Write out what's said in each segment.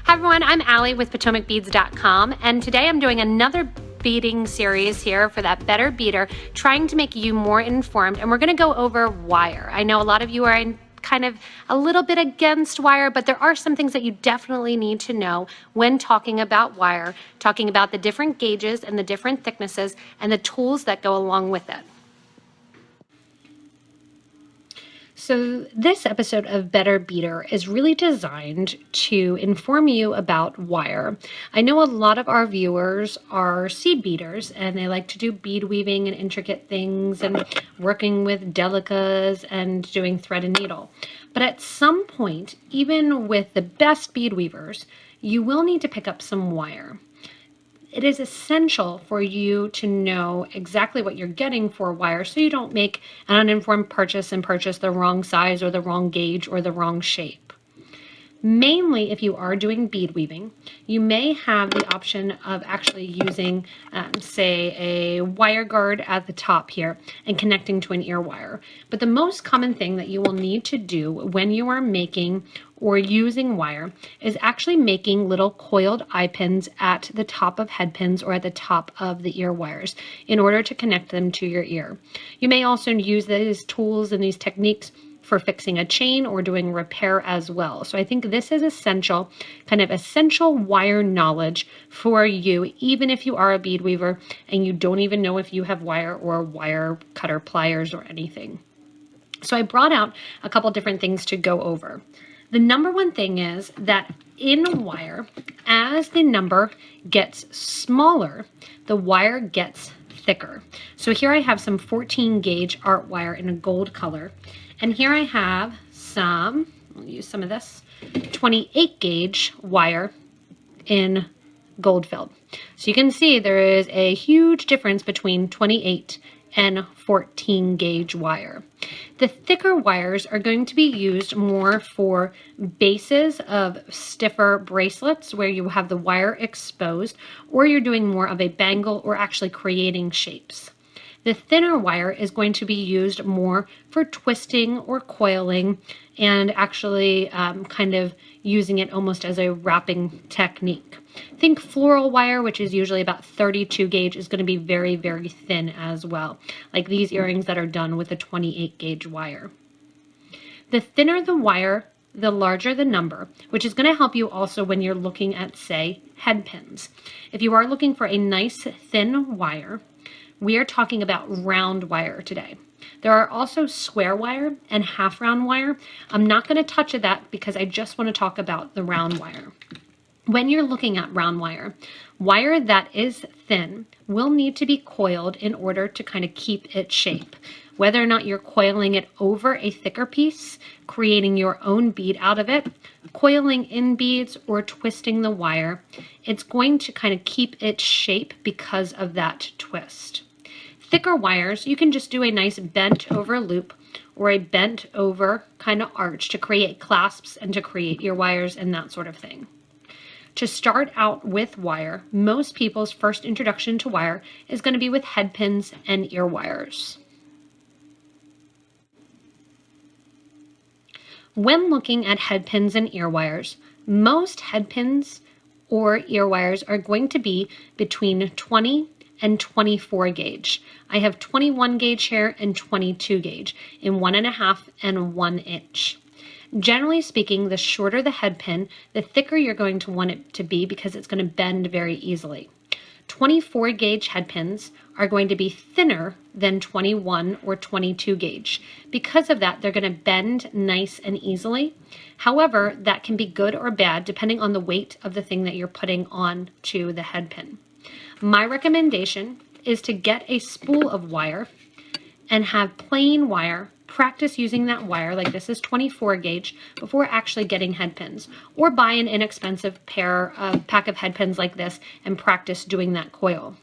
Hi everyone, I'm Allie with PotomacBeads.com, and today I'm doing another beading series here for that Better Beader, trying to make you more informed, and we're going to go over wire. I know a lot of you are kind of a little bit against wire, but there are some things that you definitely need to know when talking about wire, talking about the different gauges and the different thicknesses and the tools that go along with it. So this episode of Better Beader is really designed to inform you about wire. I know a lot of our viewers are seed beaders and they like to do bead weaving and intricate things and working with delicas and doing thread and needle. But at some point, even with the best bead weavers, you will need to pick up some wire. It is essential for you to know exactly what you're getting for wire so you don't make an uninformed purchase and purchase the wrong size or the wrong gauge or the wrong shape. Mainly, if you are doing bead weaving, you may have the option of actually using, say, a wire guard at the top here and connecting to an ear wire. But the most common thing that you will need to do when you are making or using wire is actually making little coiled eye pins at the top of head pins or at the top of the ear wires in order to connect them to your ear. You may also use these tools and these techniques for fixing a chain or doing repair as well. So I think this is essential, kind of essential wire knowledge for you, even if you are a bead weaver and you don't even know if you have wire or wire cutter pliers or anything. So I brought out a couple different things to go over. The number one thing is that in wire, as the number gets smaller, the wire gets thicker. So here I have some 14 gauge art wire in a gold color. And here I have I'll use some of this, 28 gauge wire in gold filled. So you can see there is a huge difference between 28 and 14 gauge wire. The thicker wires are going to be used more for bases of stiffer bracelets where you have the wire exposed, or you're doing more of a bangle or actually creating shapes. The thinner wire is going to be used more for twisting or coiling and actually kind of using it almost as a wrapping technique. Think floral wire, which is usually about 32 gauge, is going to be very, very thin as well, like these earrings that are done with a 28 gauge wire. The thinner the wire, the larger the number, which is going to help you also when you're looking at, say, head pins. If you are looking for a nice thin wire, we are talking about round wire today. There are also square wire and half round wire. I'm not going to touch that because I just want to talk about the round wire. When you're looking at round wire, wire that is thin will need to be coiled in order to kind of keep its shape. Whether or not you're coiling it over a thicker piece, creating your own bead out of it, coiling in beads, or twisting the wire, it's going to kind of keep its shape because of that twist. Thicker wires, you can just do a nice bent over loop or a bent over kind of arch to create clasps and to create ear wires and that sort of thing. To start out with wire, most people's first introduction to wire is going to be with head pins and ear wires. When looking at head pins and ear wires, most head pins or ear wires are going to be between 20 and 24 gauge. I have 21 gauge here and 22 gauge in 1.5 and 1 inch. Generally speaking, the shorter the head pin, the thicker you're going to want it to be because it's going to bend very easily. 24 gauge head pins are going to be thinner than 21 or 22 gauge. Because of that, they're going to bend nice and easily. However, that can be good or bad depending on the weight of the thing that you're putting on to the head pin. My recommendation is to get a spool of wire and have plain wire. Practice using that wire, like this is 24 gauge, before actually getting head pins. Or buy an inexpensive pack of head pins like this and practice doing that coil.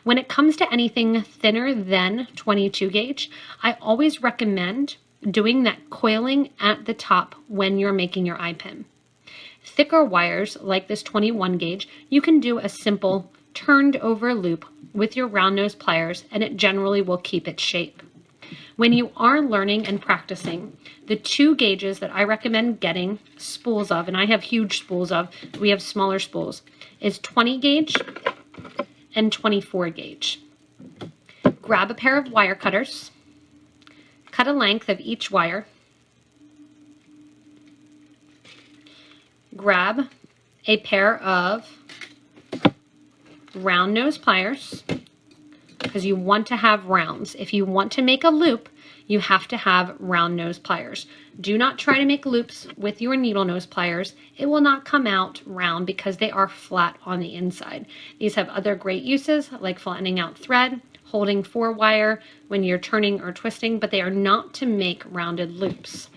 When it comes to anything thinner than 22 gauge, I always recommend doing that coiling at the top when you're making your eye pin. Thicker wires, like this 21 gauge, you can do a simple turned over loop with your round nose pliers and it generally will keep its shape. When you are learning and practicing, the 2 gauges that I recommend getting spools of, and I have huge spools of, we have smaller spools, is 20 gauge and 24 gauge. Grab a pair of wire cutters, cut a length of each wire, grab a pair of round nose pliers, because you want to have rounds. If you want to make a loop, you have to have round nose pliers. Do not try to make loops with your needle nose pliers. It will not come out round because they are flat on the inside. These have other great uses like flattening out thread, holding 4 wire when you're turning or twisting, but they are not to make rounded loops.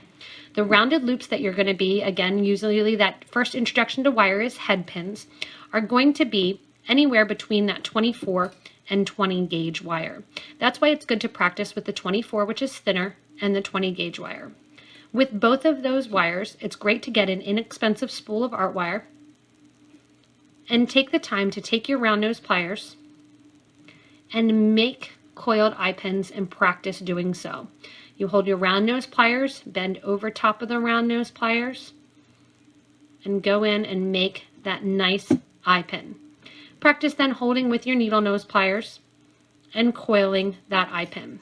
The rounded loops that you're going to be, again, usually that first introduction to wire is head pins, are going to be anywhere between that 24 and 20 gauge wire. That's why it's good to practice with the 24, which is thinner, and the 20 gauge wire. With both of those wires, it's great to get an inexpensive spool of art wire and take the time to take your round nose pliers and make coiled eye pins and practice doing so. You hold your round nose pliers, bend over top of the round nose pliers, and go in and make that nice eye pin. Practice then holding with your needle nose pliers and coiling that eye pin.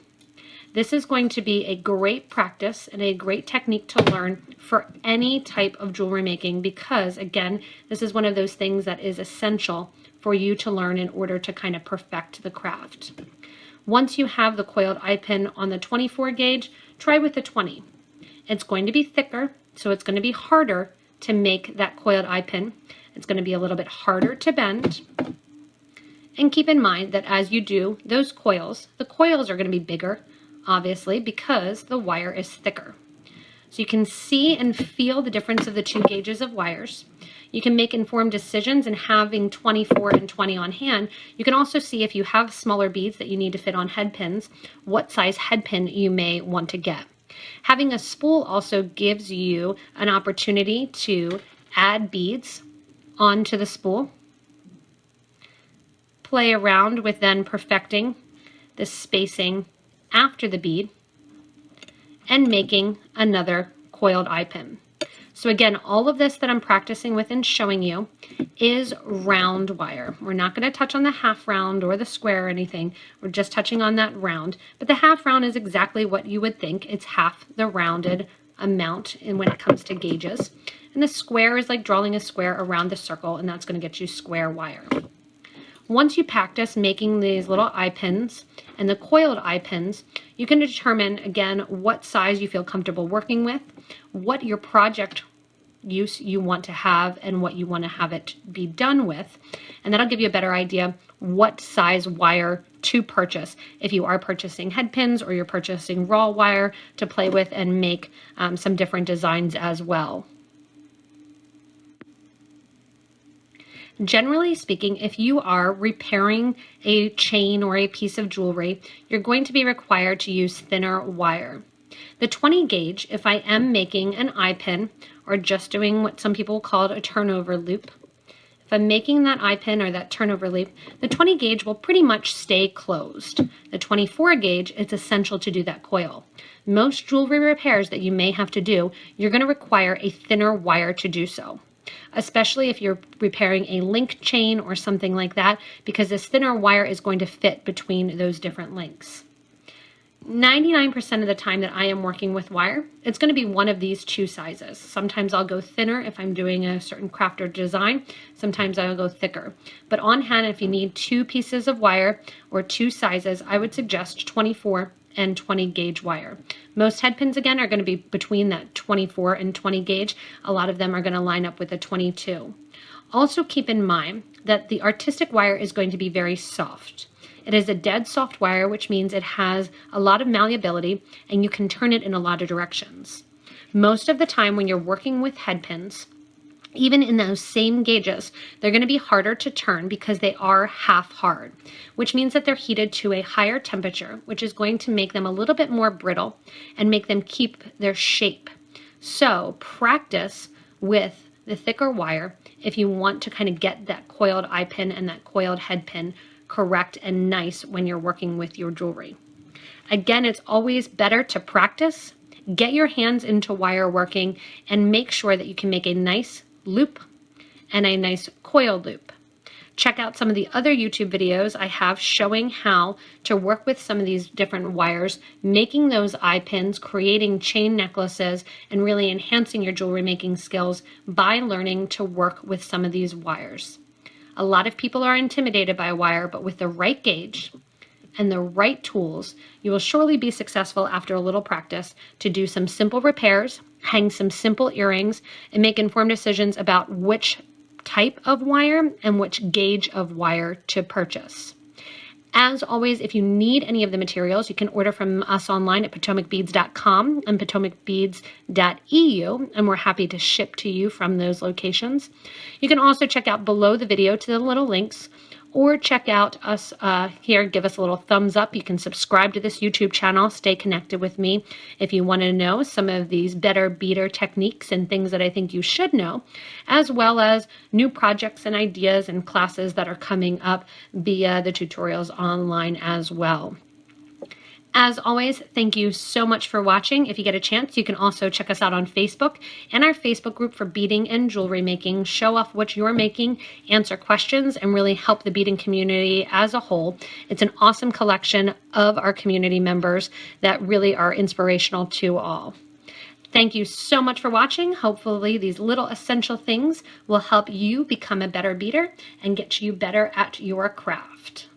This is going to be a great practice and a great technique to learn for any type of jewelry making because, again, this is one of those things that is essential for you to learn in order to kind of perfect the craft. Once you have the coiled eye pin on the 24 gauge, try with the 20. It's going to be thicker, so it's going to be harder to make that coiled eye pin. It's going to be a little bit harder to bend. And keep in mind that as you do those coils, the coils are going to be bigger, obviously, because the wire is thicker. So you can see and feel the difference of the 2 gauges of wires. You can make informed decisions, and having 24 and 20 on hand, you can also see if you have smaller beads that you need to fit on head pins, what size head pin you may want to get. Having a spool also gives you an opportunity to add beads onto the spool, play around with then perfecting the spacing after the bead, and making another coiled eye pin. So again, all of this that I'm practicing with and showing you is round wire. We're not going to touch on the half round or the square or anything. We're just touching on that round. But the half round is exactly what you would think. It's half the rounded amount when it comes to gauges. And the square is like drawing a square around the circle, and that's going to get you square wire. Once you practice making these little eye pins and the coiled eye pins, you can determine, again, what size you feel comfortable working with, what your project use you want to have, and what you want to have it be done with. And that'll give you a better idea what size wire to purchase if you are purchasing head pins or you're purchasing raw wire to play with and make some different designs as well. Generally speaking, if you are repairing a chain or a piece of jewelry, you're going to be required to use thinner wire. The 20 gauge, if I am making an eye pin or just doing what some people call a turnover loop, if I'm making that eye pin or that turnover loop, the 20 gauge will pretty much stay closed. The 24 gauge, it's essential to do that coil. Most jewelry repairs that you may have to do, you're going to require a thinner wire to do so, especially if you're repairing a link chain or something like that, because this thinner wire is going to fit between those different links. 99% of the time that I am working with wire, it's going to be one of these 2 sizes. Sometimes I'll go thinner if I'm doing a certain craft or design. Sometimes I'll go thicker. But on hand, if you need 2 pieces of wire or 2 sizes, I would suggest 24 and 20 gauge wire. Most head pins, again, are going to be between that 24 and 20 gauge. A lot of them are going to line up with a 22. Also keep in mind that the artistic wire is going to be very soft. It is a dead soft wire, which means it has a lot of malleability and you can turn it in a lot of directions. Most of the time when you're working with head pins, even in those same gauges, they're going to be harder to turn because they are half hard, which means that they're heated to a higher temperature, which is going to make them a little bit more brittle and make them keep their shape. So practice with the thicker wire if you want to kind of get that coiled eye pin and that coiled head pin correct and nice when you're working with your jewelry. Again, it's always better to practice, get your hands into wire working, and make sure that you can make a nice loop and a nice coil loop. Check out some of the other YouTube videos I have showing how to work with some of these different wires, making those eye pins, creating chain necklaces, and really enhancing your jewelry making skills by learning to work with some of these wires. A lot of people are intimidated by wire, but with the right gauge and the right tools, you will surely be successful after a little practice to do some simple repairs, hang some simple earrings, and make informed decisions about which type of wire and which gauge of wire to purchase. As always, if you need any of the materials, you can order from us online at PotomacBeads.com and PotomacBeads.eu, and we're happy to ship to you from those locations. You can also check out below the video to the little links, or check out us here, give us a little thumbs up. You can subscribe to this YouTube channel, stay connected with me if you want to know some of these better beater techniques and things that I think you should know, as well as new projects and ideas and classes that are coming up via the tutorials online as well. As always, thank you so much for watching. If you get a chance, you can also check us out on Facebook and our Facebook group for beading and jewelry making. Show off what you're making, answer questions, and really help the beading community as a whole. It's an awesome collection of our community members that really are inspirational to all. Thank you so much for watching. Hopefully these little essential things will help you become a better beader and get you better at your craft.